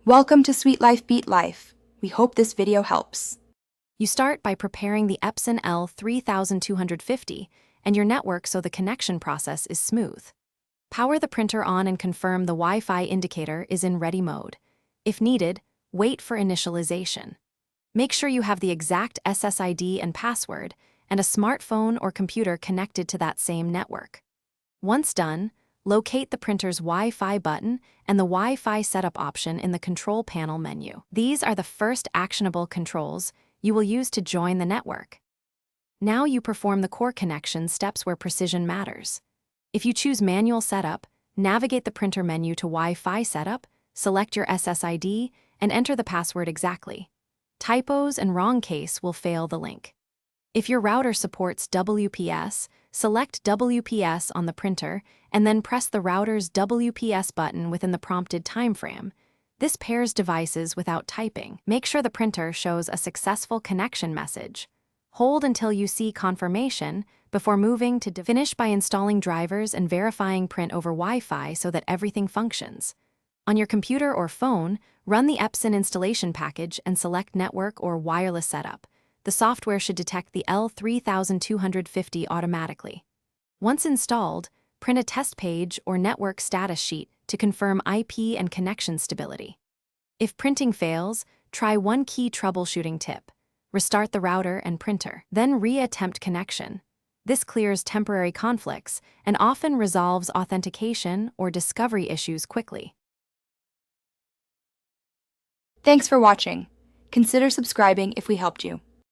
Welcome to Sweet Life Beat Life. We hope this video helps. You start by preparing the Epson L3250 and your network so the connection process is smooth. Power the printer on and confirm the Wi-Fi indicator is in ready mode. If needed, wait for initialization. Make sure you have the exact SSID and password and a smartphone or computer connected to that same network. Once done, locate the printer's Wi-Fi button and the Wi-Fi setup option in the control panel menu. These are the first actionable controls you will use to join the network. Now you perform the core connection steps where precision matters. If you choose manual setup, navigate the printer menu to Wi-Fi setup, select your SSID, and enter the password exactly. Typos and wrong case will fail the link. If your router supports WPS, select WPS on the printer and then press the router's WPS button within the prompted timeframe. This pairs devices without typing. Make sure the printer shows a successful connection message. Hold until you see confirmation before moving to finish by installing drivers and verifying print over Wi-Fi so that everything functions. On your computer or phone, run the Epson installation package and select network or wireless setup. The software should detect the L3250 automatically. Once installed, print a test page or network status sheet to confirm IP and connection stability. If printing fails, try one key troubleshooting tip. Restart the router and printer, then re-attempt connection. This clears temporary conflicts and often resolves authentication or discovery issues quickly. Thanks for watching. Consider subscribing if we helped you.